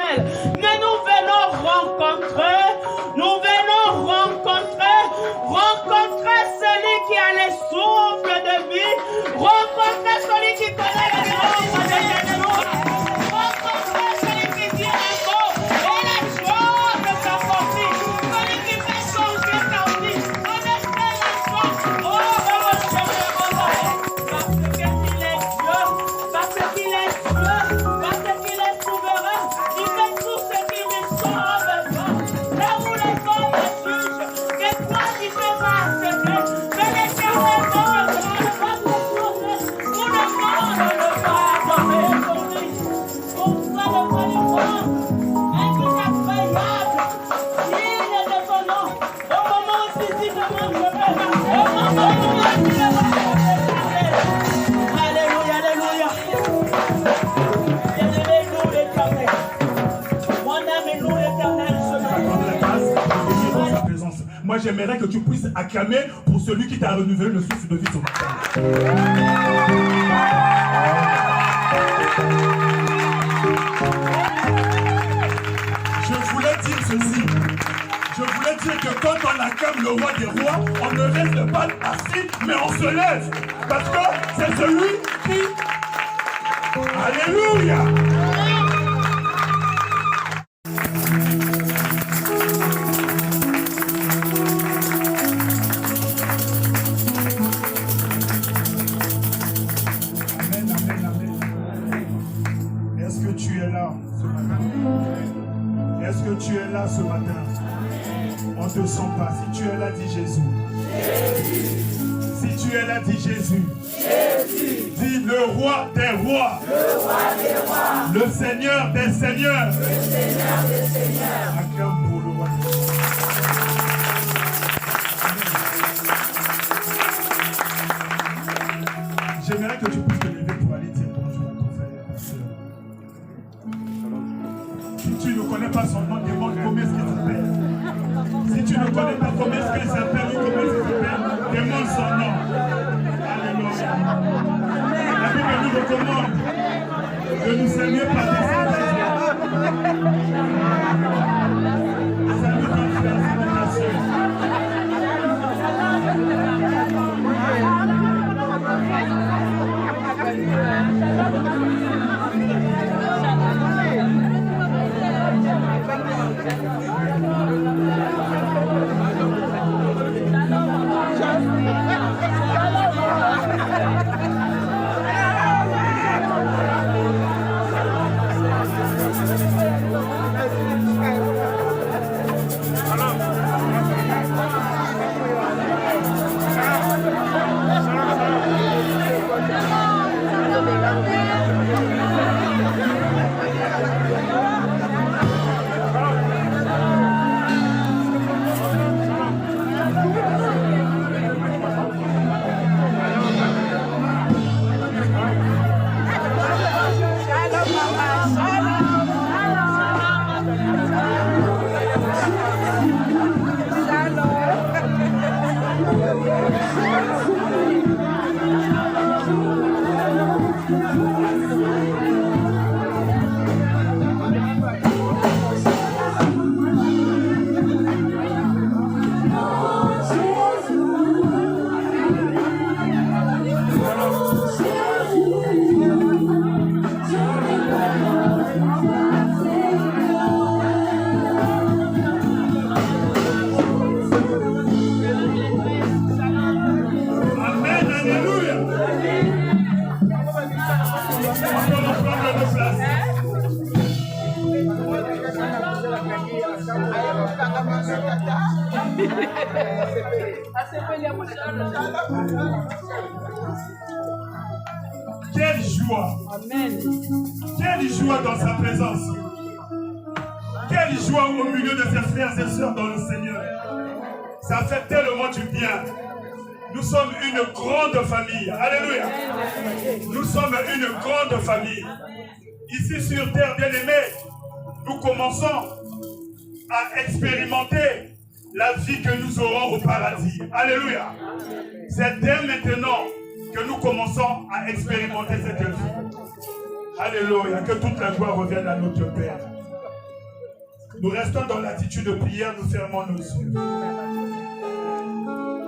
éternel. Mais nous venons rencontrer celui qui a les souffles de vie, rencontrer celui qui connaît les nombres de Jésus, rencontrer celui qui dit un mot et les choses s'accomplissent, celui qui fait changer ta vie, on espère la chose, parce qu'il est souverain, il fait tout ce qui lui sauve. Là où les hommes jugent, que toi tu fais pas accepter, mais l'Éternel te demande, va te sauver, tout le monde ne va adorer aujourd'hui. Pourquoi ne pas le voir? Un Dieu incroyable, digne de son nom, au moment où visiblement je vais marcher, au moment où visiblement je vais parler. Alléluia, alléluia. Élevez-nous l'Éternel. Mon âme et nous l'Éternel ce matin. Moi, j'aimerais que tu puisses acclamer pour celui qui t'a renouvelé le souffle de vie ce matin. Je voulais dire ceci. Je voulais dire que quand on acclame le roi des rois, on ne reste pas assis, mais on se lève. Parce que c'est celui qui... Alléluia! Est-ce que tu es là ce matin? Est-ce que tu es là ce matin? On ne te sent pas. Si tu es là, dis Jésus. Si tu es là, dis Jésus. Dis le roi des rois. Le Seigneur des seigneurs. Acclame pour le roi. J'aimerais que tu puisses te lever pour aller dire bonjour à ton frère et à ta soeur. Si tu ne connais pas son nom, demande comment est-ce qu'il s'appelle. Si tu ne connais pas comment est-ce qu'il s'appelle ou comment est-ce qu'il s'appelle, demande son nom. Alléluia. La Bible nous recommande de nous saluer par des salutations. Salut ton frère, salutations. Quelle joie! Amen. Quelle joie dans sa présence! Quelle joie au milieu de ses frères et sœurs dans le Seigneur! Ça fait tellement du bien. Nous sommes une grande famille. Alléluia! Nous sommes une grande famille. Ici sur terre, bien-aimés, nous commençons à expérimenter la vie que nous aurons au paradis. Alléluia! C'est dès maintenant que nous commençons à expérimenter cette vie. Alléluia! Que toute la gloire revienne à notre Père. Nous restons dans l'attitude de prière, nous fermons nos yeux.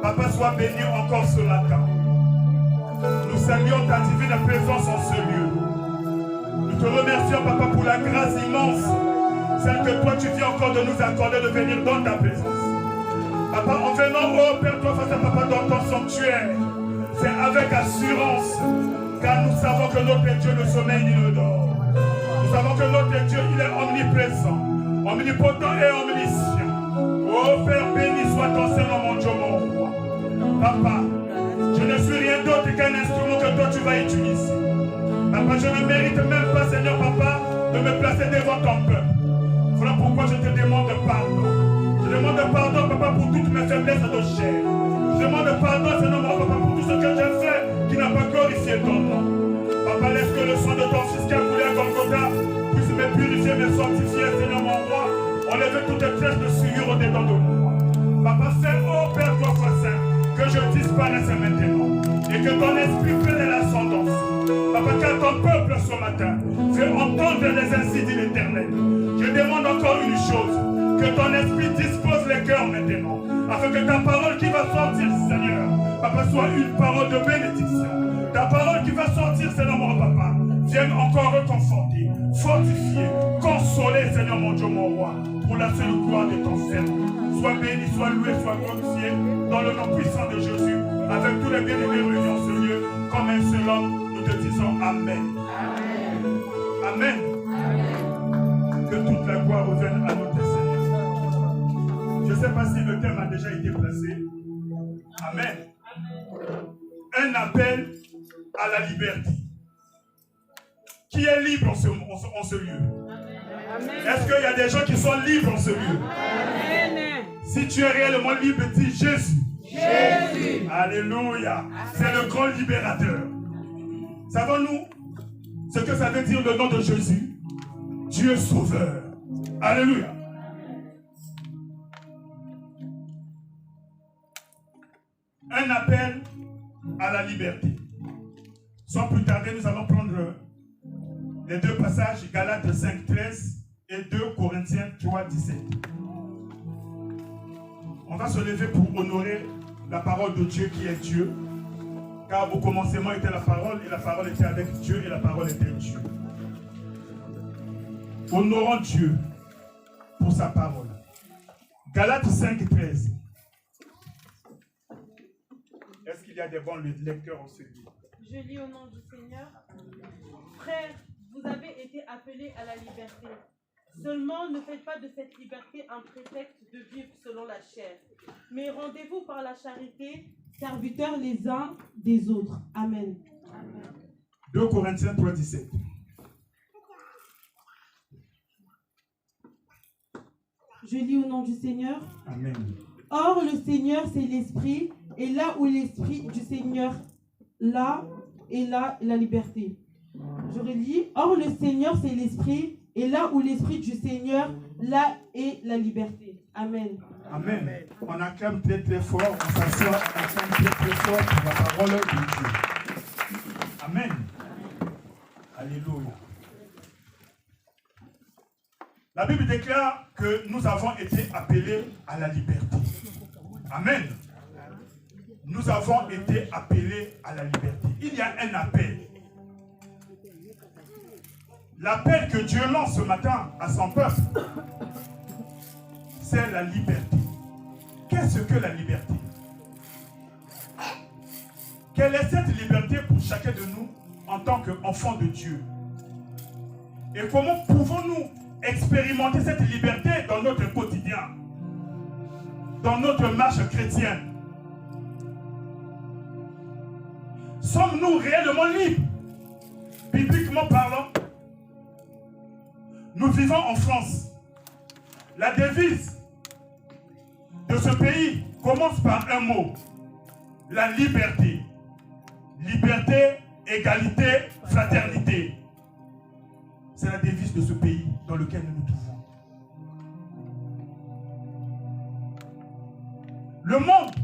Papa, sois béni encore ce matin. Nous saluons ta divine présence en ce lieu. Nous te remercions, Papa, pour la grâce immense, celle que toi tu viens encore de nous accorder de venir dans ta présence. Papa, en venant, oh Père, toi face à Papa dans ton sanctuaire, c'est avec assurance, car nous savons que notre Dieu ne sommeille ni ne dort. Nous savons que notre Dieu, il est omniprésent, omnipotent et omniscient. Oh Père, béni soit ton Seigneur, mon Dieu, mon roi. Papa, je ne suis rien d'autre qu'un instrument que toi tu vas utiliser. Papa, je ne mérite même pas, Seigneur, Papa, de me placer devant ton peuple. Voilà pourquoi je te demande pardon. Je demande pardon, Papa, pour toutes mes faiblesses de chair. Je demande pardon, Seigneur, mon Papa, pour tout ce que j'ai fait qui n'a pas glorifié ton nom. Papa, laisse que le sang de ton fils qui a coulé à Golgotha puisse me purifier, me sanctifier, Seigneur, mon roi. Enlever toutes les traces de souillure au-dedans de moi. Papa, fais, oh Père, toi, sois saint, que je disparaisse maintenant et que ton esprit prenne l'ascendance. Papa, car ton peuple ce matin fait entendre les ainsi dit l'Éternel. Je demande encore une chose, que ton esprit dispose les cœurs maintenant, afin que ta parole qui va sortir, Seigneur, Papa, soit une parole de bénédiction. Ta parole qui va sortir, Seigneur, mon Papa, vienne encore reconforter, fortifier, consoler, Seigneur, mon Dieu, mon roi, pour la seule gloire de ton serment. Sois béni, sois loué, sois glorifié, dans le nom puissant de Jésus, avec tous les bien-aimés réunis en ce lieu, comme un seul homme, nous te disons Amen. Amen. Amen. Amen. Que toute la gloire revienne à notre Seigneur. Je ne sais pas si le thème a déjà été placé. Amen. Un appel à la liberté. Qui est libre en ce lieu? Est-ce qu'il y a des gens qui sont libres en ce lieu? Amen. Si tu es réellement libre, dis Jésus. Jésus. Alléluia. C'est le grand libérateur. Savons-nous ce que ça veut dire le nom de Jésus? Dieu sauveur. Alléluia. Un appel à la liberté. Sans plus tarder, nous allons prendre les deux passages, Galates 5, 13 et 2 Corinthiens 3, 17. On va se lever pour honorer la parole de Dieu qui est Dieu. Car au commencement était la parole, et la parole était avec Dieu, et la parole était Dieu. Honorons Dieu pour sa parole. Galates 5, 13. Est-ce qu'il y a des bons lecteurs en ce livre? Je lis au nom du Seigneur. Frères, vous avez été appelés à la liberté. Seulement, ne faites pas de cette liberté un prétexte de vivre selon la chair, mais rendez-vous par la charité, serviteurs les uns des autres. Amen. 2 Corinthiens 3, 17. Je lis au nom du Seigneur. Amen. Or, le Seigneur, c'est l'Esprit, et là où l'Esprit du Seigneur, là est la liberté. Je relis. Or, le Seigneur, c'est l'Esprit, et là où l'Esprit du Seigneur, là est la liberté. Amen. Amen. On acclame très très fort, on s'assoit, on acclame très très fort pour la parole de Dieu. Amen. Alléluia. La Bible déclare que nous avons été appelés à la liberté. Amen. Nous avons été appelés à la liberté. Il y a un appel. L'appel que Dieu lance ce matin à son peuple, c'est la liberté. Qu'est-ce que la liberté? Quelle est cette liberté pour chacun de nous en tant qu'enfants de Dieu? Et comment pouvons-nous expérimenter cette liberté dans notre quotidien, dans notre marche chrétienne? Sommes-nous réellement libres? Bibliquement parlant, nous vivons en France. La devise de ce pays commence par un mot: la liberté. Liberté, égalité, fraternité. C'est la devise de ce pays dans lequel nous nous trouvons. Le monde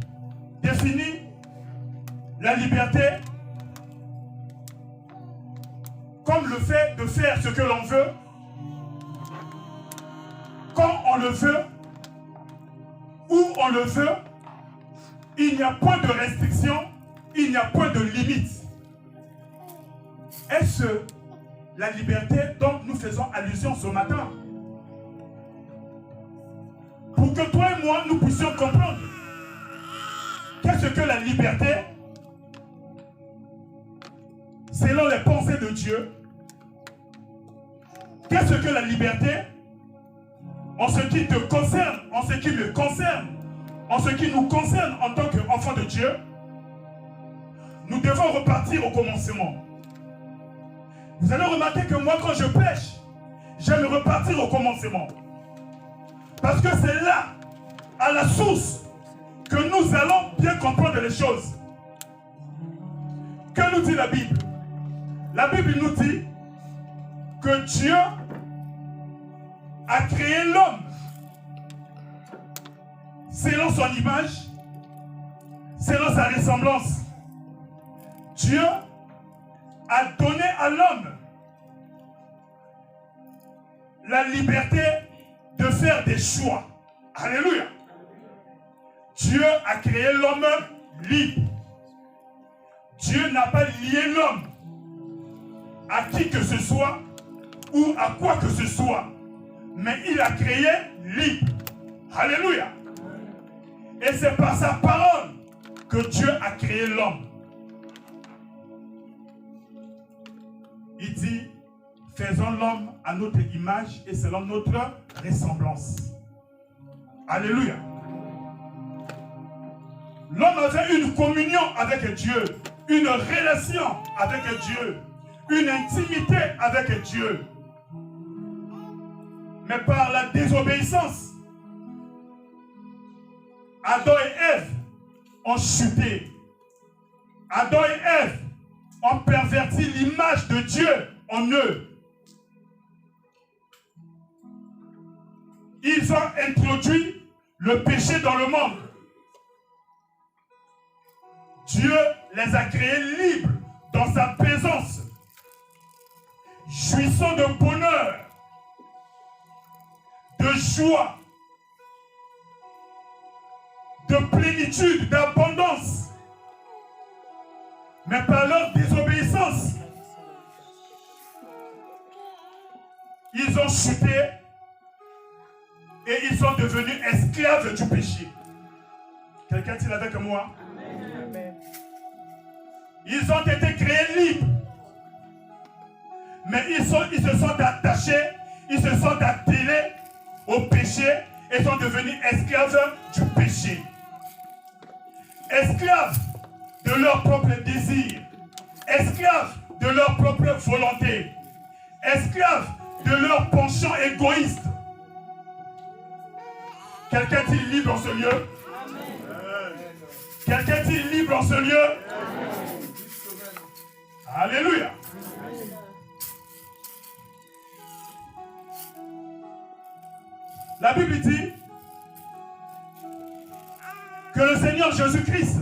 définit la liberté comme le fait de faire ce que l'on veut, quand on le veut, où on le veut, il n'y a point de restriction, il n'y a point de limite. Est-ce la liberté dont nous faisons allusion ce matin? Pour que toi et moi, nous puissions comprendre qu'est-ce que la liberté selon les pensées de Dieu. Qu'est-ce que la liberté en ce qui te concerne, en ce qui me concerne, en ce qui nous concerne en tant qu'enfants de Dieu? Nous devons repartir au commencement. Vous allez remarquer que moi, quand je pêche, j'aime repartir au commencement. Parce que c'est là, à la source, que nous allons bien comprendre les choses. Que nous dit la Bible? La Bible nous dit que Dieu a créé l'homme selon son image, selon sa ressemblance. Dieu a donné à l'homme la liberté de faire des choix. Alléluia. Dieu a créé l'homme libre. Dieu n'a pas lié l'homme à qui que ce soit ou à quoi que ce soit, mais il a créé libre. Alléluia. Et c'est par sa parole que Dieu a créé l'homme. Il dit, faisons l'homme à notre image et selon notre ressemblance. Alléluia. L'homme avait une communion avec Dieu, une relation avec Dieu, une intimité avec Dieu. Mais par la désobéissance, Adam et Ève ont chuté. Adam et Ève ont perverti l'image de Dieu en eux. Ils ont introduit le péché dans le monde. Dieu les a créés libres dans sa présence, jouissant de bonheur, de joie, de plénitude, d'abondance. Mais par leur désobéissance, ils ont chuté et ils sont devenus esclaves du péché. Quelqu'un dit avec moi? Amen. Ils ont été créés libres, mais ils se sont attachés, ils se sont attelés au péché et sont devenus esclaves du péché. Esclaves de leur propre désir, esclaves de leur propre volonté, esclaves de leur penchant égoïste. Quelqu'un dit libre en ce lieu? Amen. Quelqu'un dit libre en ce lieu? Amen. Alléluia. La Bible dit que le Seigneur Jésus-Christ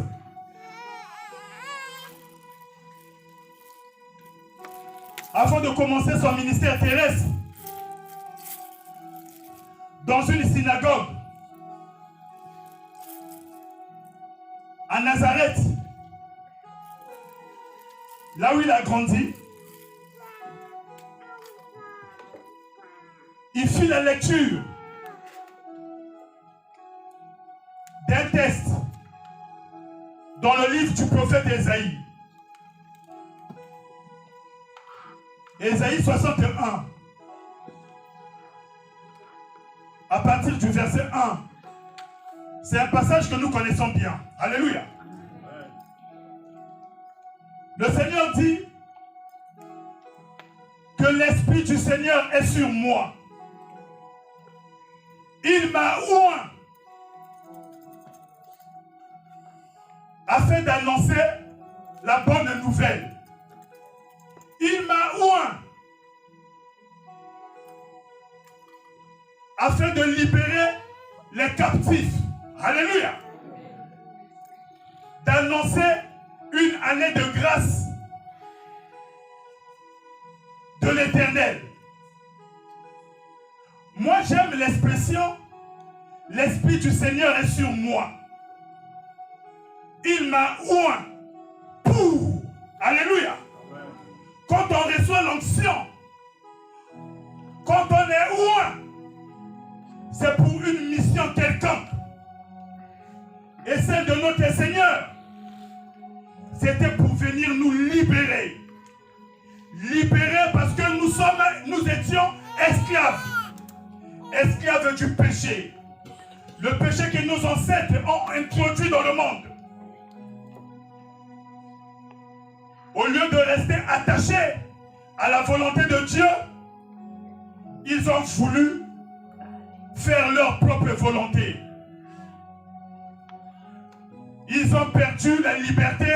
avant de commencer son ministère terrestre dans une synagogue à Nazareth, là où il a grandi, il fit la lecture d'un texte dans le livre du prophète Ésaïe. Ésaïe 61. À partir du verset 1. C'est un passage que nous connaissons bien. Alléluia. Le Seigneur dit que l'Esprit du Seigneur est sur moi. Il m'a oint afin d'annoncer la bonne nouvelle. Il m'a oint afin de libérer les captifs. Alléluia. D'annoncer une année de grâce de l'Éternel. Moi, j'aime l'expression l'Esprit du Seigneur est sur moi. Il m'a oint pour. Alléluia. Quand on reçoit l'onction, quand on est oint, c'est pour une mission quelconque. Et celle de notre Seigneur, c'était pour venir nous libérer. Libérer parce que nous étions esclaves. Esclaves du péché. Le péché que nos ancêtres ont introduit dans le monde. Au lieu de rester attachés à la volonté de Dieu, ils ont voulu faire leur propre volonté. Ils ont perdu la liberté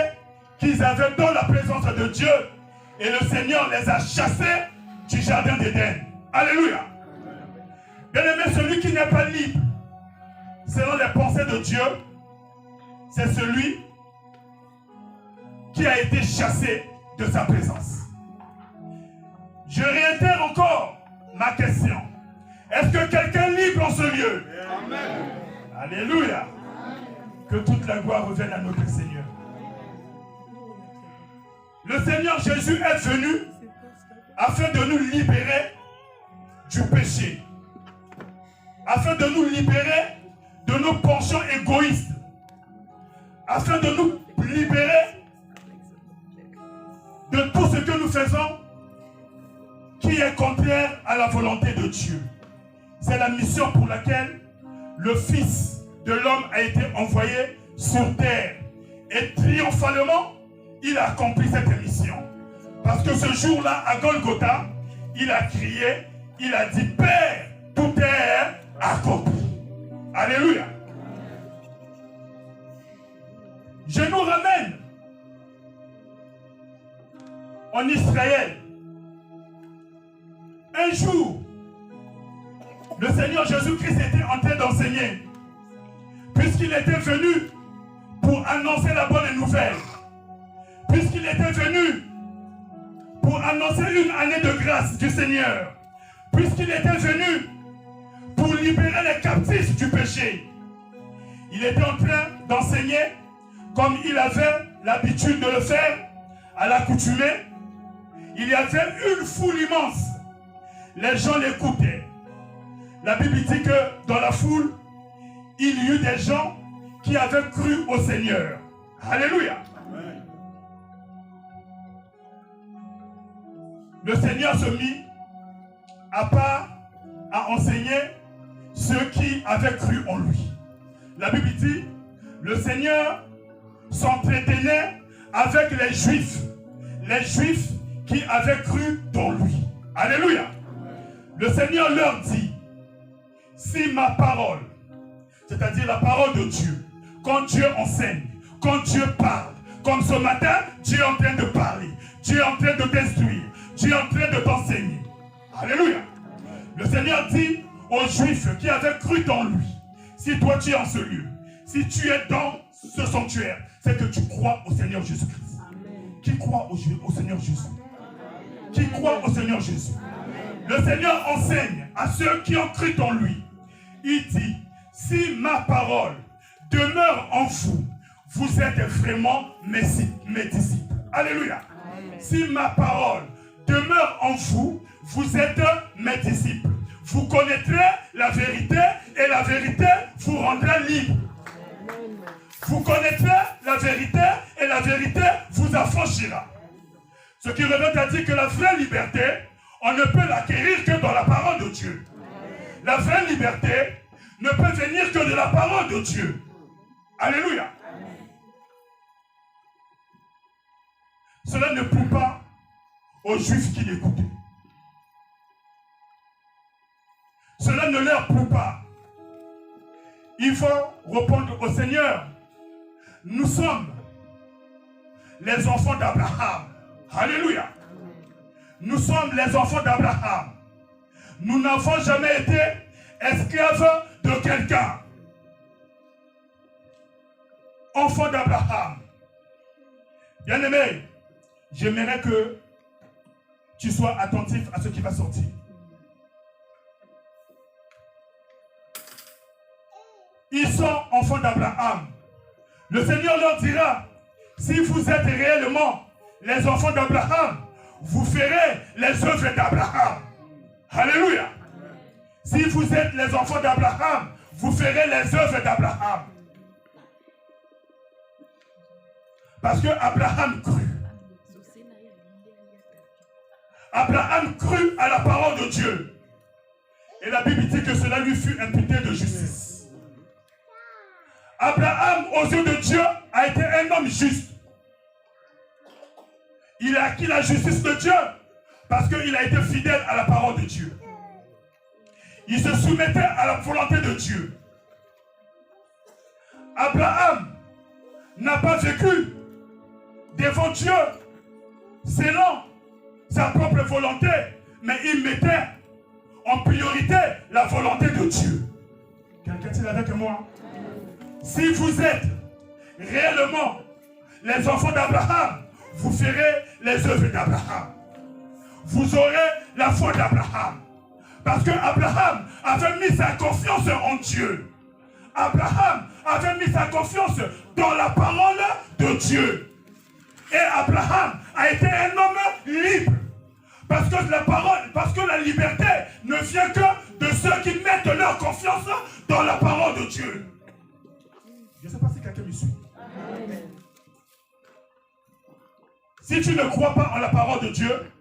qu'ils avaient dans la présence de Dieu et le Seigneur les a chassés du jardin d'Éden. Alléluia. Bien-aimé, celui qui n'est pas libre selon les pensées de Dieu, c'est celui qui a été chassé de sa présence. Je réitère encore ma question. Est-ce que quelqu'un est libre en ce lieu? Amen. Alléluia. Que toute la gloire revienne à notre Seigneur. Le Seigneur Jésus est venu afin de nous libérer du péché. Afin de nous libérer de nos penchants égoïstes. Afin de nous libérer de tout ce que nous faisons qui est contraire à la volonté de Dieu. C'est la mission pour laquelle le Fils de l'homme a été envoyé sur terre. Et triomphalement, il a accompli cette mission. Parce que ce jour-là, à Golgotha, il a crié, il a dit, Père, tout est accompli. Alléluia. Je nous ramène en Israël. Un jour, le Seigneur Jésus-Christ était en train d'enseigner, puisqu'il était venu pour annoncer la bonne nouvelle, puisqu'il était venu pour annoncer une année de grâce du Seigneur, puisqu'il était venu pour libérer les captifs du péché. Il était en train d'enseigner comme il avait l'habitude de le faire à l'accoutumée. Il y avait une foule immense. Les gens l'écoutaient. La Bible dit que dans la foule, il y eut des gens qui avaient cru au Seigneur. Alléluia. Amen. Le Seigneur se mit à part à enseigner ceux qui avaient cru en lui. La Bible dit, le Seigneur s'entretenait avec les Juifs qui avaient cru dans lui. Alléluia. Le Seigneur leur dit, si ma parole, c'est-à-dire la parole de Dieu, quand Dieu enseigne, quand Dieu parle, comme ce matin, Dieu est en train de parler, Dieu est en train de t'instruire, Dieu est en train de t'enseigner. Alléluia. Le Seigneur dit aux Juifs qui avaient cru dans lui, si toi tu es en ce lieu, si tu es dans ce sanctuaire, c'est que tu crois au Seigneur Jésus-Christ. Qui croit au Seigneur Jésus? Qui croit au Seigneur Jésus? Le Seigneur enseigne à ceux qui ont cru en lui. Il dit, si ma parole demeure en vous, vous êtes vraiment mes disciples. Alléluia. Amen. Si ma parole demeure en vous, vous êtes mes disciples. Vous connaîtrez la vérité et la vérité vous rendra libre. Vous connaîtrez la vérité et la vérité vous affranchira. Ce qui revient à dire que la vraie liberté, on ne peut l'acquérir que dans la parole de Dieu. La vraie liberté ne peut venir que de la parole de Dieu. Alléluia. Cela ne plut pas aux Juifs qui l'écoutaient. Cela ne leur plut pas. Il faut répondre au Seigneur. Nous sommes les enfants d'Abraham. Alléluia. Nous sommes les enfants d'Abraham. Nous n'avons jamais été esclaves de quelqu'un. Enfants d'Abraham. Bien-aimé, j'aimerais que tu sois attentif à ce qui va sortir. ils sont enfants d'Abraham. Le Seigneur leur dira, si vous êtes réellement les enfants d'Abraham, vous ferez les œuvres d'Abraham. Alléluia. Si vous êtes les enfants d'Abraham, vous ferez les œuvres d'Abraham. Parce que Abraham crut. Abraham crut à la parole de Dieu. Et la Bible dit que cela lui fut imputé de justice. Abraham, aux yeux de Dieu, a été un homme juste. Il a acquis la justice de Dieu parce qu'il a été fidèle à la parole de Dieu. Il se soumettait à la volonté de Dieu. Abraham n'a pas vécu devant Dieu selon sa propre volonté, mais il mettait en priorité la volonté de Dieu. Quelqu'un est avec moi? Si vous êtes réellement les enfants d'Abraham, vous ferez les œuvres d'Abraham. Vous aurez la foi d'Abraham. Parce que Abraham avait mis sa confiance en Dieu. Abraham avait mis sa confiance dans la parole de Dieu. Et Abraham a été un homme libre. Parce que la liberté ne vient que de ceux qui mettent leur confiance dans la parole de Dieu. Je ne sais pas si quelqu'un me suit. Amen. Si tu ne crois pas en la parole de Dieu,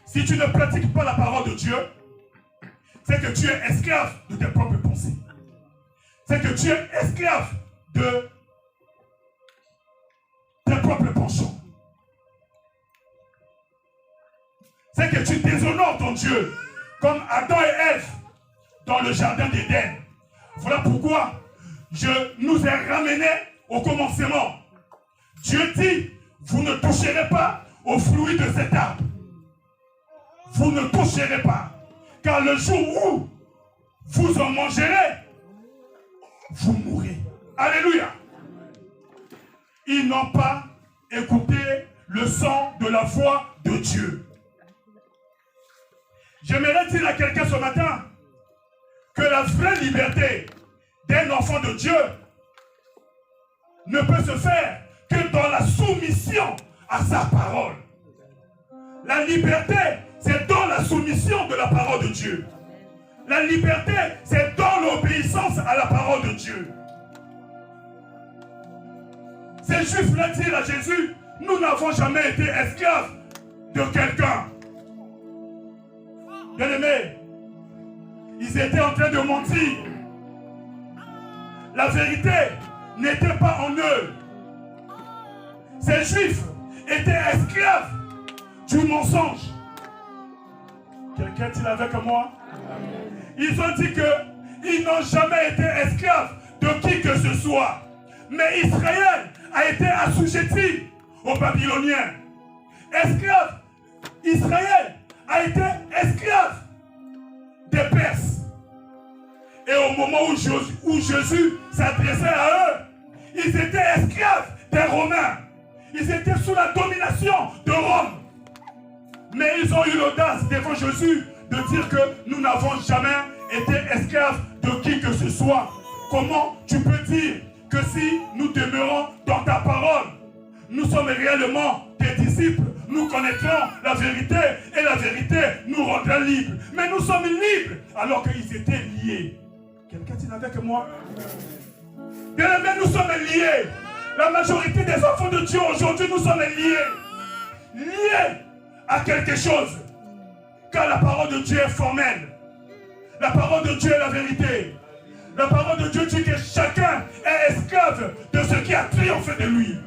si tu ne pratiques pas la parole de Dieu, c'est que tu es esclave de tes propres pensées. C'est que tu es esclave de tes propres penchants. C'est que tu déshonores ton Dieu, comme Adam et Ève dans le jardin d'Éden. Voilà pourquoi je nous ai ramenés au commencement. Dieu dit, vous ne toucherez pas aux fruits de cet arbre. Vous ne toucherez pas. Car le jour où vous en mangerez, vous mourrez. Alléluia. Ils n'ont pas écouté le son de la voix de Dieu. J'aimerais dire à quelqu'un ce matin que la vraie liberté d'un enfant de Dieu ne peut se faire que dans la soumission à sa parole. La liberté, c'est dans la soumission de la parole de Dieu. La liberté, c'est dans l'obéissance à la parole de Dieu. Ces Juifs-là disent à Jésus, nous n'avons jamais été esclaves de quelqu'un. Bien-aimés, ils étaient en train de mentir. La vérité n'était pas en eux. Ces Juifs étaient esclaves du mensonge. Quelqu'un est-il avec moi? Ils ont dit qu'ils n'ont jamais été esclaves de qui que ce soit. Mais Israël a été assujetti aux Babyloniens. Esclave, Israël a été esclave des Perses. Et au moment où Jésus s'adressait à eux, ils étaient esclaves des Romains. Ils étaient sous la domination de Rome. Mais ils ont eu l'audace devant Jésus de dire que nous n'avons jamais été esclaves de qui que ce soit. Comment tu peux dire que si nous demeurons dans ta parole, nous sommes réellement tes disciples, nous connaîtrons la vérité et la vérité nous rendra libres. Mais nous sommes libres alors qu'ils étaient liés. Quelqu'un est avec moi? Bien aimés, nous sommes liés. La majorité des enfants de Dieu aujourd'hui, nous sommes liés. Liés à quelque chose. Car la parole de Dieu est formelle. La parole de Dieu est la vérité. La parole de Dieu dit que chacun est esclave de ce qui a triomphé de lui.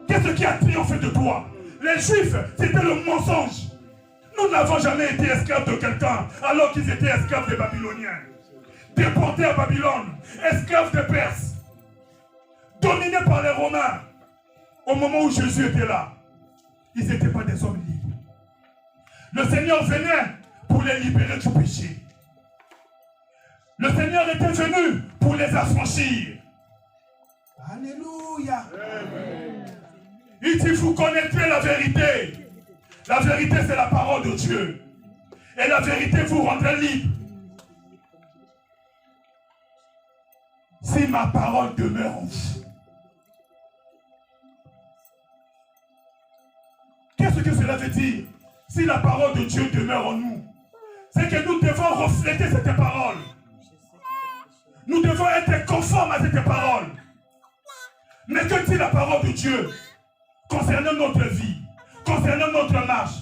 Qu'est-ce qui a triomphé de toi? Les Juifs, c'était le mensonge. Nous n'avons jamais été esclaves de quelqu'un alors qu'ils étaient esclaves des Babyloniens. Déportés à Babylone, esclaves des Perses, dominés par les Romains. Au moment où Jésus était là, ils n'étaient pas des hommes libres. Le Seigneur venait pour les libérer du péché. Le Seigneur était venu pour les affranchir. Alléluia. Il dit, vous connaîtrez la vérité. La vérité, c'est la parole de Dieu. Et la vérité vous rendra libre. si ma parole demeure en vous. Qu'est-ce que cela veut dire? Si la parole de Dieu demeure en nous, c'est que nous devons refléter cette parole. Nous devons être conformes à cette parole. Mais que dit la parole de Dieu concernant notre vie, concernant notre marche,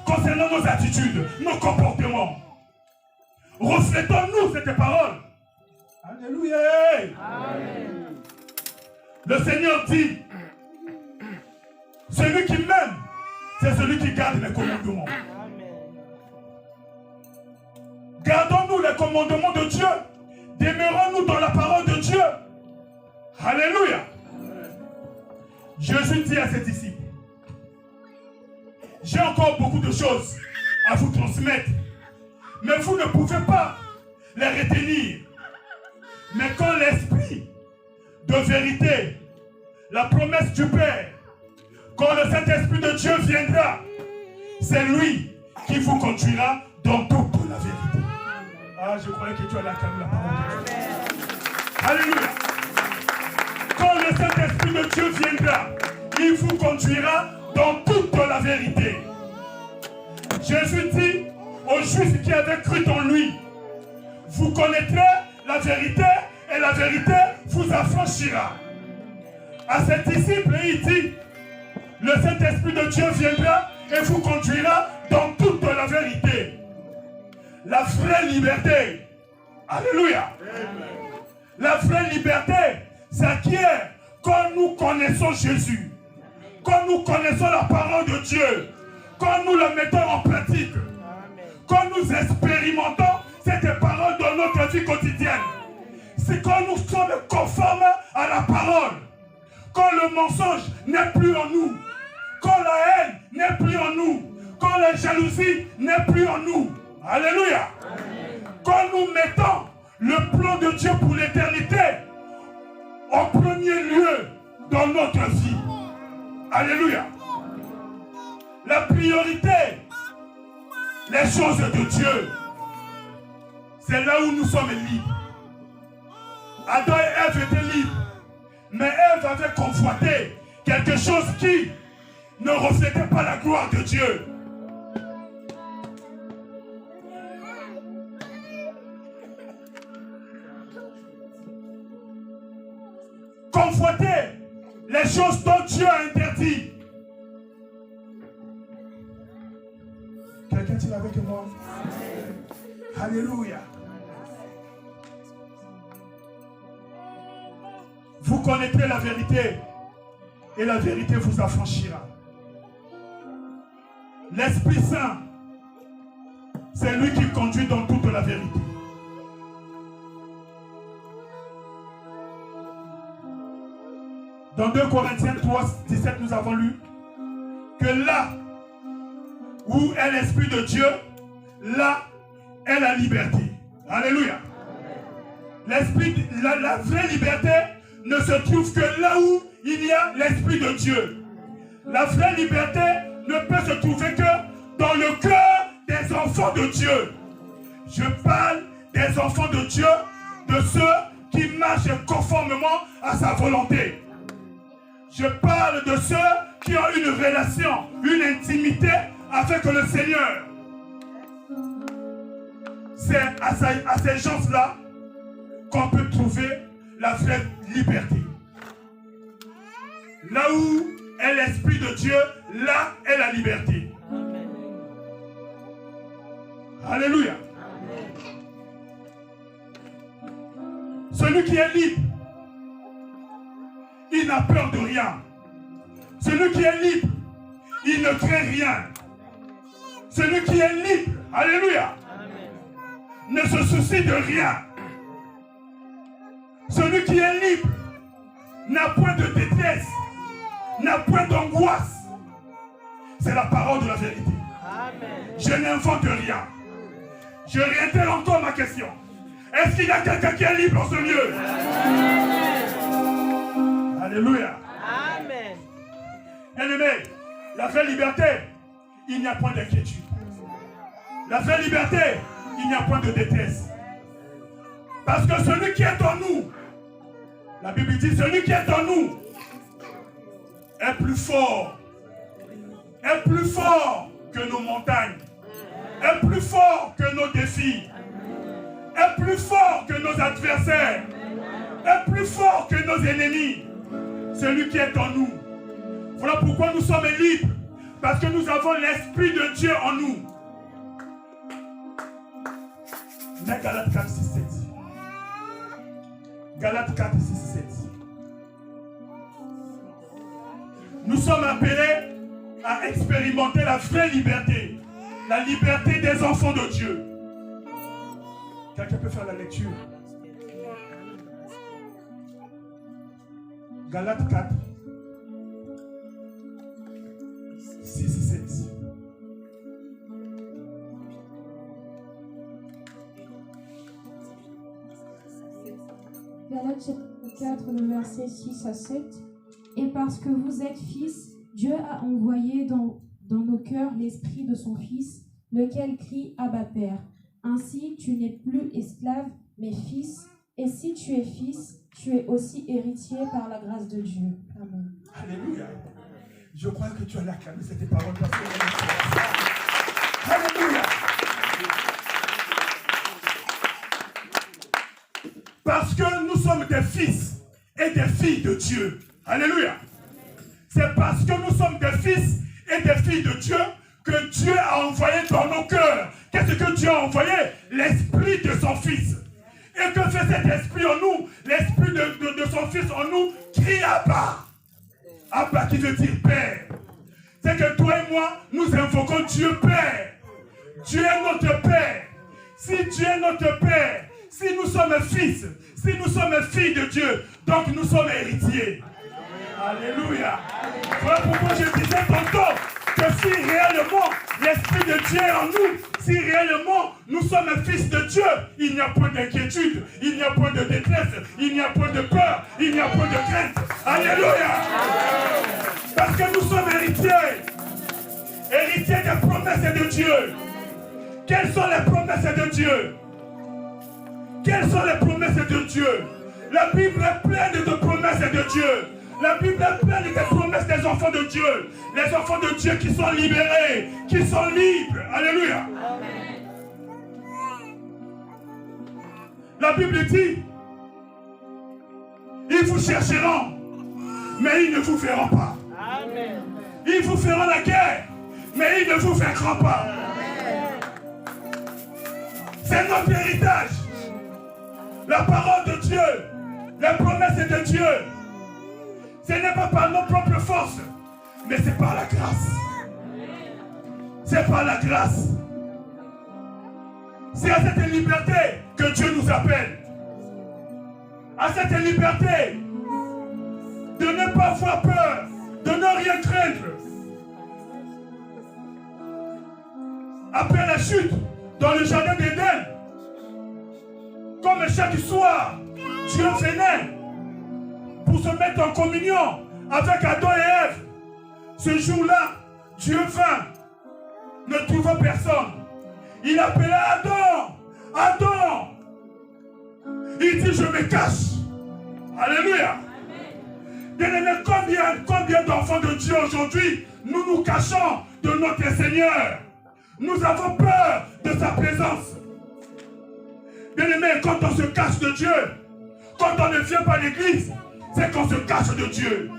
concernant nos attitudes, nos comportements? Reflétons-nous cette parole. Alléluia. Amen. Le Seigneur dit, celui qui m'aime, c'est celui qui garde les commandements. Gardons-nous les commandements de Dieu. Demeurons-nous dans la parole de Dieu. Alléluia. Jésus dit à ses disciples, j'ai encore beaucoup de choses à vous transmettre, mais vous ne pouvez pas les retenir. Mais quand l'Esprit de vérité, la promesse du Père, quand le Saint-Esprit de Dieu viendra, c'est lui qui vous conduira dans toute la vérité. Ah, je croyais que tu allais acclamer la parole de Dieu. Alléluia. Quand le Saint-Esprit de Dieu viendra, il vous conduira dans toute la vérité. Jésus dit aux Juifs qui avaient cru en lui, vous connaîtrez la vérité et la vérité vous affranchira. À ses disciples, il dit, le Saint-Esprit de Dieu viendra et vous conduira dans toute la vérité. La vraie liberté. Alléluia. La vraie liberté s'acquiert quand nous connaissons Jésus. Quand nous connaissons la parole de Dieu. Quand nous la mettons en pratique. Quand nous expérimentons cette parole dans notre vie quotidienne. C'est quand nous sommes conformes à la parole. Quand le mensonge n'est plus en nous. Quand la haine n'est plus en nous. Quand la jalousie n'est plus en nous. Alléluia. Quand nous mettons le plan de Dieu pour l'éternité en premier lieu dans notre vie. Alléluia. La priorité, les choses de Dieu, c'est là où nous sommes libres. Adam et Ève étaient libres, mais Ève avait convoité quelque chose qui ne reflétait pas la gloire de Dieu. Convoiter les choses dont Dieu a interdit. Quelqu'un est avec moi? Alléluia. Vous connaîtrez la vérité et la vérité vous affranchira. L'Esprit Saint, c'est lui qui conduit dans toute la vérité. Dans 2 Corinthiens 3, 17, nous avons lu que là où est l'Esprit de Dieu, là est la liberté. Alléluia. L'esprit, la vraie liberté ne se trouve que là où il y a l'Esprit de Dieu. La vraie liberté ne peut se trouver que dans le cœur des enfants de Dieu. Je parle des enfants de Dieu, de ceux qui marchent conformément à sa volonté. Je parle de ceux qui ont une relation, une intimité avec le Seigneur. C'est à ces gens-là qu'on peut trouver la vraie liberté. Là où est l'Esprit de Dieu, là est la liberté. Amen. Alléluia. Amen. Celui qui est libre, il n'a peur de rien. Celui qui est libre, il ne craint rien. Celui qui est libre, alléluia, ne se soucie de rien. Celui qui est libre n'a point de détresse, n'a point d'angoisse. C'est la parole de la vérité. Amen. Je n'invente rien. Je réitère encore ma question. Est-ce qu'il y a quelqu'un qui est libre en ce lieu? Amen. Alléluia. Amen. Bien-aimé, la vraie liberté, il n'y a point d'inquiétude. La vraie liberté, il n'y a point de détresse. Parce que celui qui est en nous, La Bible dit, celui qui est en nous est plus fort. Est plus fort que nos montagnes. Est plus fort que nos défis. Est plus fort que nos adversaires. Est plus fort que nos ennemis. Celui qui est en nous. Voilà pourquoi nous sommes libres. Parce que nous avons l'Esprit de Dieu en nous. Mais Galates 4, 6, 7. Galates 4, 6, 7. Nous sommes appelés à expérimenter la vraie liberté. La liberté des enfants de Dieu. Quelqu'un peut faire la lecture? Galates 4, 6, 7. Galates chapitre 4, le verset 6 à 7. Et parce que vous êtes fils, Dieu a envoyé dans nos cœurs l'esprit de son Fils, lequel crie Abba Père. Ainsi, tu n'es plus esclave, mais fils. Et si tu es fils, tu es aussi héritier par la grâce de Dieu. Amen. Alléluia. Je crois que tu as acclamé cette parole parce que... Alléluia. Parce que nous sommes des fils et des filles de Dieu. Alléluia. C'est parce que nous sommes des fils et des filles de Dieu que Dieu a envoyé dans nos cœurs. Qu'est-ce que Dieu a envoyé? L'esprit de son Fils. Et que fait cet esprit en nous? L'esprit de son Fils en nous crie Abba. Abba qui veut dire Père. C'est que toi et moi, nous invoquons Dieu Père. Dieu est notre Père. Si Dieu est notre Père, si nous sommes fils, si nous sommes filles de Dieu, donc nous sommes héritiers. Alléluia. Voilà pourquoi je disais tantôt que si réellement l'Esprit de Dieu est en nous, si réellement nous sommes fils de Dieu, il n'y a point d'inquiétude, il n'y a point de détresse, il n'y a point de peur, il n'y a point de crainte. Alléluia. Parce que nous sommes héritiers. Héritiers des promesses de Dieu. Quelles sont les promesses de Dieu? Quelles sont les promesses de Dieu? La Bible est pleine de promesses de Dieu. La Bible est pleine des promesses des enfants de Dieu. Les enfants de Dieu qui sont libérés, qui sont libres. Alléluia. Amen. La Bible dit, ils vous chercheront, mais ils ne vous verront pas. Amen. Ils vous feront la guerre, mais ils ne vous vaincront pas. Amen. C'est notre héritage. La parole de Dieu, les promesses de Dieu. Ce n'est pas par nos propres forces, mais c'est par la grâce. C'est par la grâce. C'est à cette liberté que Dieu nous appelle. À cette liberté de ne pas avoir peur, de ne rien craindre. Après la chute dans le jardin d'Éden, comme chaque soir, Dieu venait pour se mettre en communion avec Adam et Ève. Ce jour-là, Dieu vint, ne trouva personne. Il appela Adam. Adam. Il dit, je me cache. Alléluia. Bien-aimés, combien d'enfants de Dieu aujourd'hui, nous nous cachons de notre Seigneur. Nous avons peur de sa présence. Bien-aimés, quand on se cache de Dieu, quand on ne vient pas à l'église, c'est qu'on se cache de Dieu.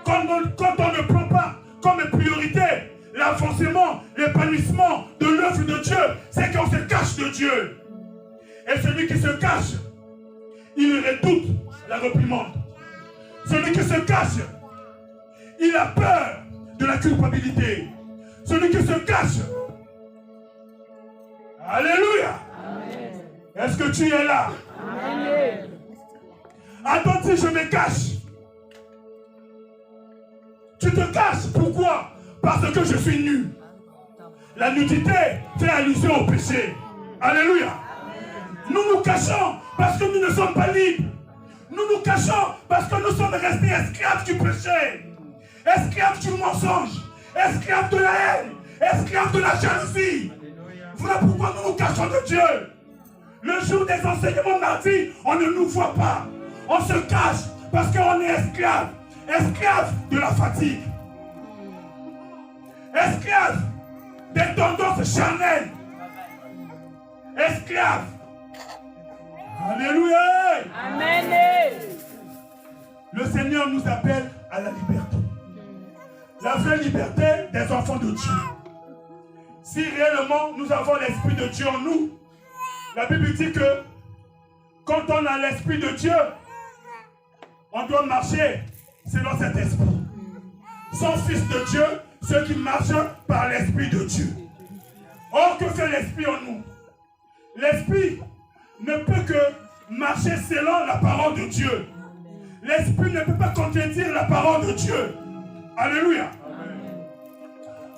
Quand on ne prend pas comme priorité l'avancement, l'épanouissement de l'œuvre de Dieu, c'est qu'on se cache de Dieu. Et celui qui se cache, il redoute la réprimande. Celui qui se cache, il a peur de la culpabilité. Celui qui se cache, alléluia. Est-ce que tu es là? Amen. Attends, si je me cache. Tu te caches, pourquoi? Parce que je suis nu. La nudité fait allusion au péché. Alléluia. Nous nous cachons parce que nous ne sommes pas libres. Nous nous cachons parce que nous sommes restés esclaves du péché. Esclaves du mensonge. Esclaves de la haine. Esclaves de la jalousie. Voilà pourquoi nous nous cachons de Dieu. Le Le jour des enseignements mardi, on ne nous voit pas. On se cache parce qu'on est esclave. Esclave de la fatigue. Esclave des tendances charnelles. Esclave. Alléluia. Amen. Le Seigneur nous appelle à la liberté. La vraie liberté des enfants de Dieu. Si réellement nous avons l'Esprit de Dieu en nous, la Bible dit que quand on a l'Esprit de Dieu, on doit marcher selon cet esprit. Son Fils de Dieu, ceux qui marchent par l'Esprit de Dieu. Or, que fait l'Esprit en nous? L'Esprit ne peut que marcher selon la parole de Dieu. L'Esprit ne peut pas contredire la parole de Dieu. Alléluia.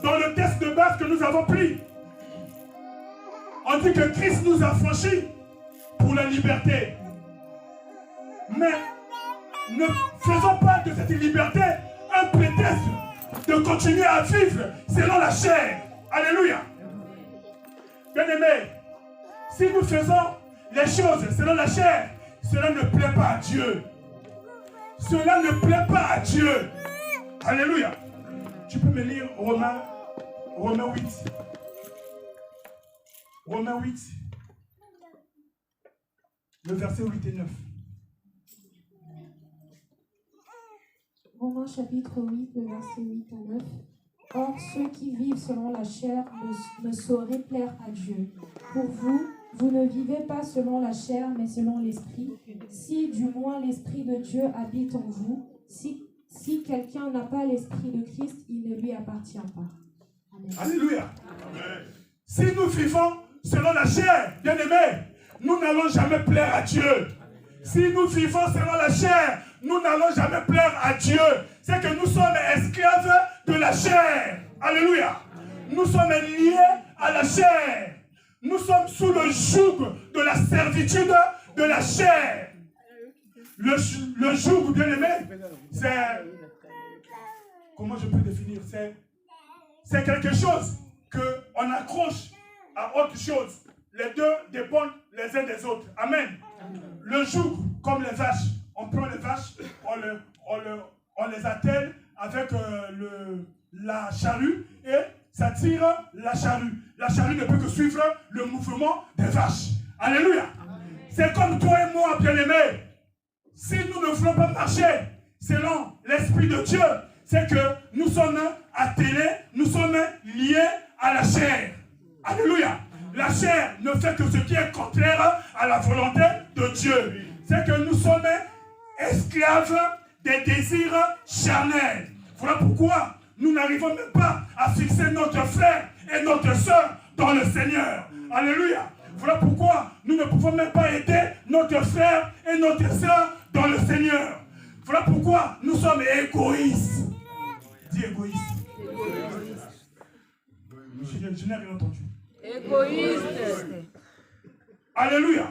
Dans le texte de base que nous avons pris, on dit que Christ nous a franchis pour la liberté. Mais ne faisons pas de cette liberté un prétexte de continuer à vivre selon la chair. Alléluia. Bien-aimés, si nous faisons les choses selon la chair, cela ne plaît pas à Dieu. Cela ne plaît pas à Dieu. Alléluia. Tu peux me lire Romains 8. Romains 8. Le verset 8 et 9. Romains chapitre 8, le verset 8 à 9. Or, ceux qui vivent selon la chair ne sauraient plaire à Dieu. Pour vous, vous ne vivez pas selon la chair, mais selon l'Esprit. Si du moins l'Esprit de Dieu habite en vous, si quelqu'un n'a pas l'Esprit de Christ, il ne lui appartient pas. Amen. Alléluia. Amen. Si nous vivons selon la chair, bien-aimés, nous n'allons jamais plaire à Dieu. Si nous vivons selon la chair, nous n'allons jamais plaire à Dieu. C'est que nous sommes esclaves de la chair. Alléluia. Nous sommes liés à la chair. Nous sommes sous le joug de la servitude de la chair. Le joug, bien-aimé, c'est... Comment je peux définir? C'est quelque chose qu'on accroche à autre chose. Les deux dépendent les uns des autres. Amen. Le joug, comme les vaches. On prend les vaches, on les attelle avec la charrue et ça tire la charrue. La charrue ne peut que suivre le mouvement des vaches. Alléluia. C'est comme toi et moi, bien-aimés. Si nous ne voulons pas marcher selon l'Esprit de Dieu, c'est que nous sommes attelés, nous sommes liés à la chair. Alléluia. La chair ne fait que ce qui est contraire à la volonté de Dieu. C'est que nous sommes esclaves des désirs charnels. Voilà pourquoi nous n'arrivons même pas à fixer notre frère et notre soeur dans le Seigneur. Alléluia. Voilà pourquoi nous ne pouvons même pas aider notre frère et notre soeur dans le Seigneur. Voilà pourquoi nous sommes égoïstes. Dis égoïste. Je n'ai rien entendu. Égoïste. Alléluia.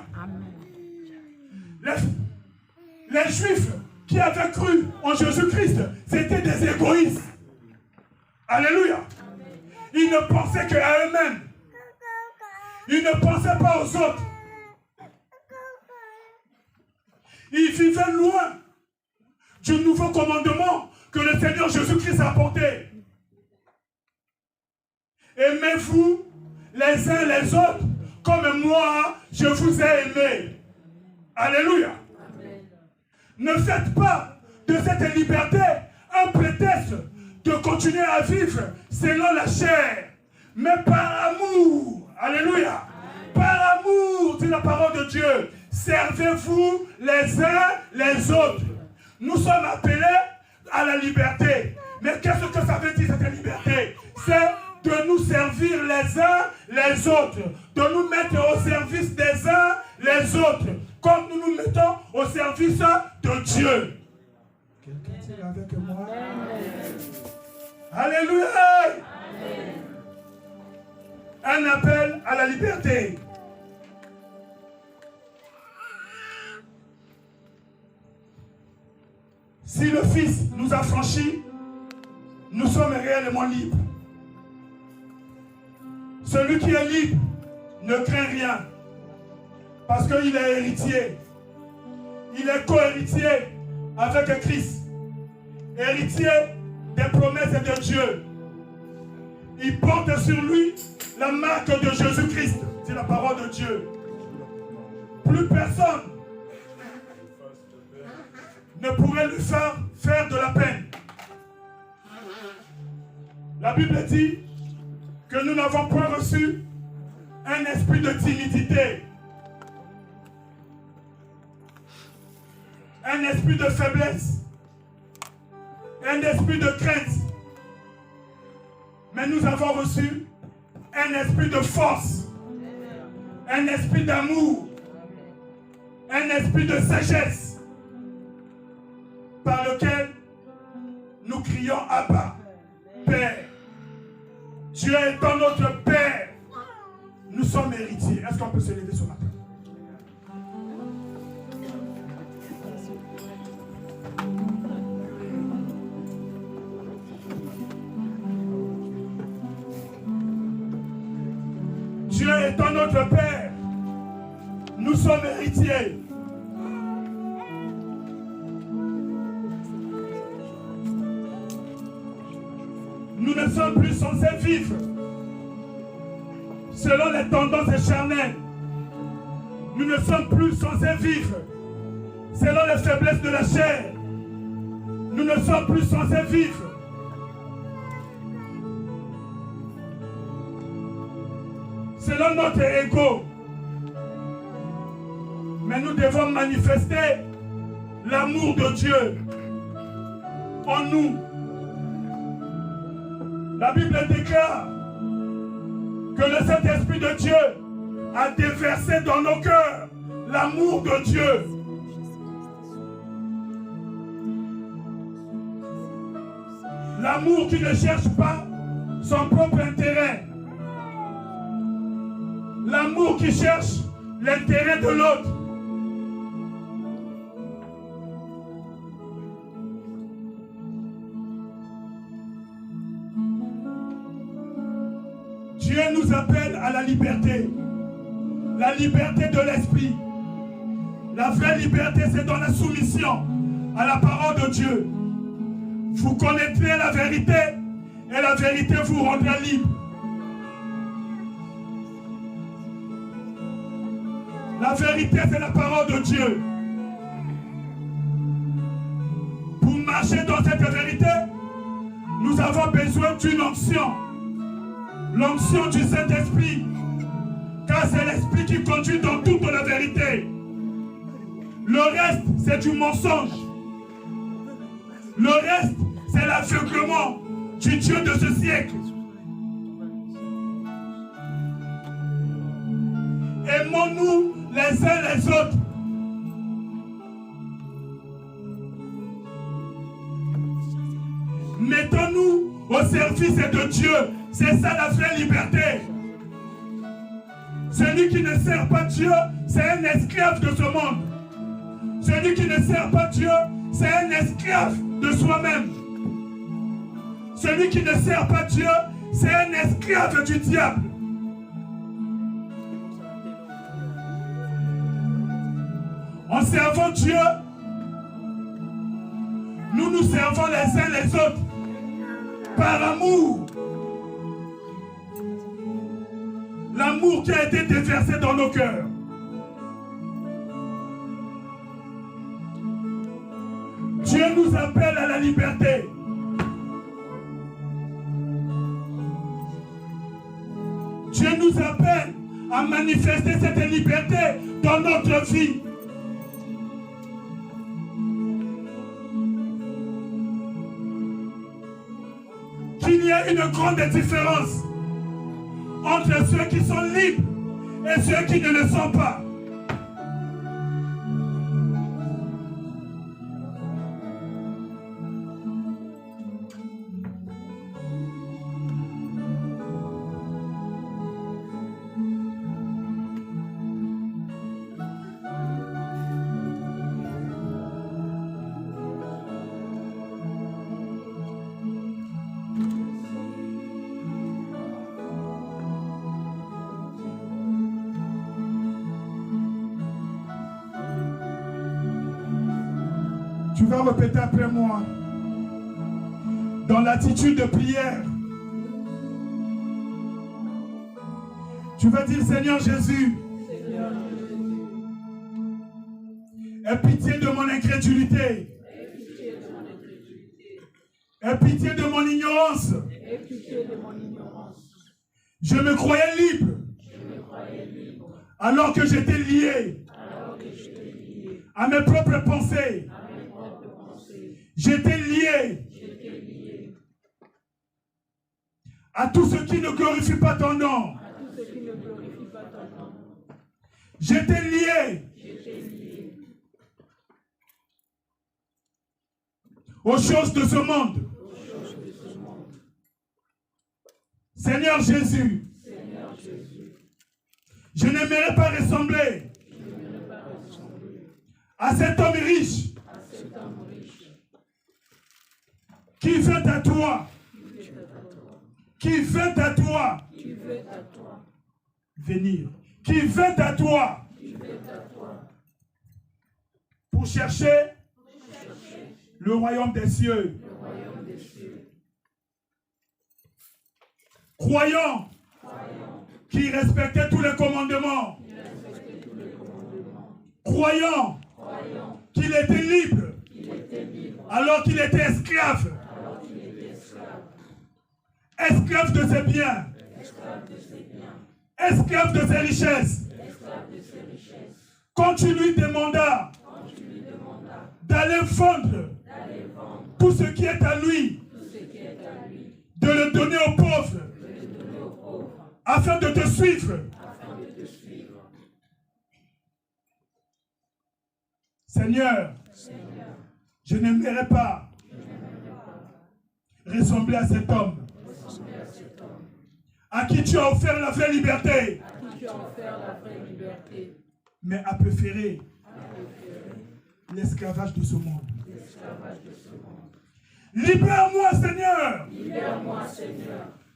Les Juifs qui avaient cru en Jésus-Christ, c'était des égoïstes. Alléluia. Ils ne pensaient qu'à eux-mêmes. Ils ne pensaient pas aux autres. Ils vivaient loin du nouveau commandement que le Seigneur Jésus-Christ a apporté. Aimez-vous les uns les autres comme moi je vous ai aimé. Alléluia. Ne faites pas de cette liberté un prétexte de continuer à vivre selon la chair, mais par amour. Alléluia. Par amour, dit la parole de Dieu. Servez-vous les uns les autres. Nous sommes appelés à la liberté. Mais qu'est-ce que ça veut dire cette liberté? C'est de nous servir les uns les autres, de nous mettre au service des uns les autres, comme nous nous mettons au service de Dieu. Quelqu'un dit avec moi? Alléluia. Un appel à la liberté. Si le Fils nous a franchis, nous sommes réellement libres. Celui qui est libre ne craint rien. Parce qu'il est héritier. Il est co-héritier avec Christ. Héritier des promesses de Dieu. Il porte sur lui la marque de Jésus-Christ. C'est la parole de Dieu. Plus personne ne pourrait lui faire de la peine. La Bible dit que nous n'avons point reçu un esprit de timidité, un esprit de faiblesse, un esprit de crainte, mais nous avons reçu un esprit de force, un esprit d'amour, un esprit de sagesse, par lequel nous crions Abba, Père. Dieu étant notre Père, nous sommes héritiers. Est-ce qu'on peut se lever ce matin? Dieu étant notre Père, nous sommes héritiers. Nous ne sommes plus censés vivre selon les tendances charnelles. Nous ne sommes plus censés vivre selon les faiblesses de la chair. Nous ne sommes plus censés vivre selon notre ego. Mais nous devons manifester l'amour de Dieu en nous. La Bible déclare que le Saint-Esprit de Dieu a déversé dans nos cœurs l'amour de Dieu. L'amour qui ne cherche pas son propre intérêt. L'amour qui cherche l'intérêt de l'autre. Dieu nous appelle à la liberté de l'esprit. La vraie liberté, c'est dans la soumission à la parole de Dieu. Vous connaîtrez la vérité et la vérité vous rendra libre. La vérité, c'est la parole de Dieu. Pour marcher dans cette vérité, nous avons besoin d'une onction. L'onction du Saint-Esprit, car c'est l'Esprit qui conduit dans toute la vérité. Le reste, c'est du mensonge. Le reste, c'est l'aveuglement du Dieu de ce siècle. Aimons-nous les uns les autres. Mettons-nous au service de Dieu. C'est ça la vraie liberté. Celui qui ne sert pas Dieu, c'est un esclave de ce monde. Celui qui ne sert pas Dieu, c'est un esclave de soi-même. Celui qui ne sert pas Dieu, c'est un esclave du diable. En servant Dieu, nous nous servons les uns les autres par amour. L'amour qui a été déversé dans nos cœurs. Dieu nous appelle à la liberté. Dieu nous appelle à manifester cette liberté dans notre vie. Qu'il y a une grande différence entre ceux qui sont libres et ceux qui ne le sont pas. Tu vas répéter après moi. Dans l'attitude de prière, tu vas dire, Seigneur Jésus, aie pitié de mon incrédulité. Aie pitié de mon ignorance. Je me croyais libre. Alors que j'étais lié à mes propres pensées. J'étais lié à tout ce qui ne glorifie pas ton nom. J'étais lié aux choses de ce monde. Seigneur Jésus, je n'aimerais pas ressembler à cet homme riche qui veut à toi, qui veut à toi venir, qui veut à toi pour chercher le royaume des cieux. Croyant qui respectait tous les commandements. Croyant qu'il était libre alors qu'il était esclave. Esclave de ses biens. Esclave de ses richesses. Quand tu lui demandas d'aller vendre tout ce qui est à lui, de le donner aux pauvres, afin de te suivre. Seigneur, je n'aimerais pas ressembler à cet homme à qui tu as offert la vraie liberté, mais a préféré l'esclavage de ce monde. Libère-moi, Seigneur,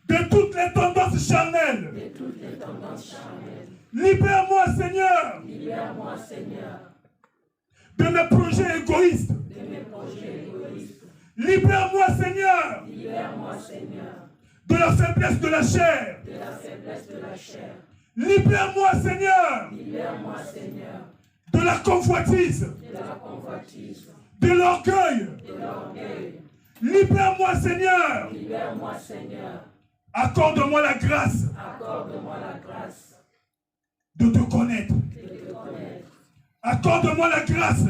de toutes les tendances charnelles. Libère-moi, Seigneur, de mes projets égoïstes. Libère-moi, Seigneur, de la faiblesse de la chair. Libère-moi, Seigneur, de la convoitise, de l'orgueil. Libère-moi, Seigneur. Accorde-moi la grâce de te connaître. Accorde-moi la grâce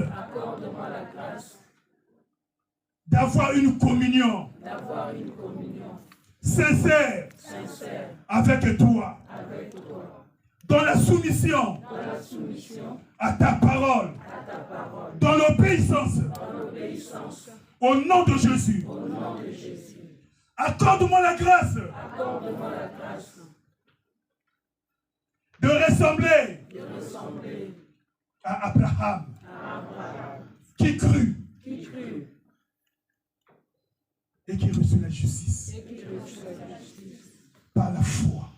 d'avoir une communion sincère avec toi, dans la soumission à ta parole, dans l'obéissance au nom de Jésus. Accorde-moi la grâce de ressembler à Abraham, qui crut et qui reçut la justice par la foi.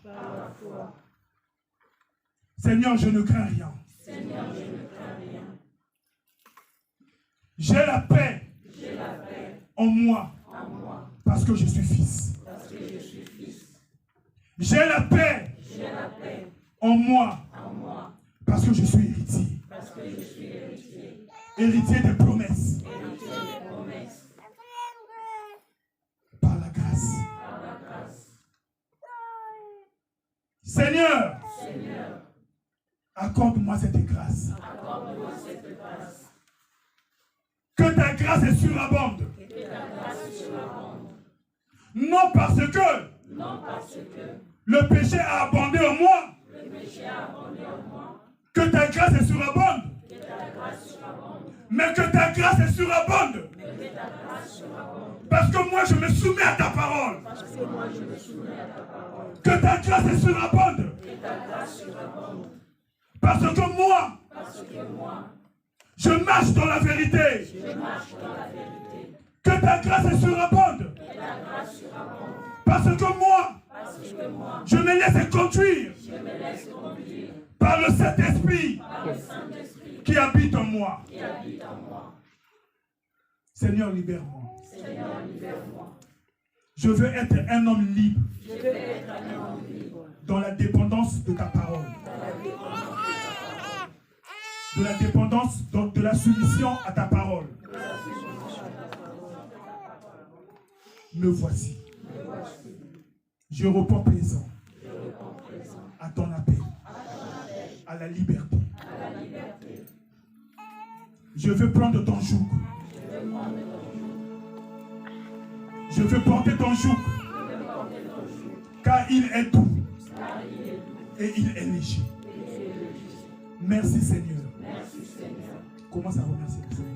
Seigneur, je ne crains rien. J'ai la paix en moi parce que je suis fils. J'ai la paix en moi parce que je suis héritier. Héritier des promesses. Par la grâce. Seigneur, accorde-moi cette grâce. Que ta grâce est surabonde. Non parce que le péché a abondé en moi. Que ta grâce est surabonde. Mais que ta grâce est surabonde. Parce que moi je me soumets à ta parole. Que ta grâce est surabonde. Parce que moi, je marche dans la vérité. Que ta grâce est surabonde. Parce que moi, je me laisse conduire par le Saint-Esprit qui habite en moi. Seigneur, libère-moi. Je veux être un homme libre. Dans la dépendance de ta parole. De la dépendance, de la soumission à ta parole. Me voici. Je réponds présent à ton appel, à la liberté. Je veux prendre ton joug. Je veux porter ton joug, car il est doux et il est léger. Merci Seigneur. Commence à remercier le Seigneur.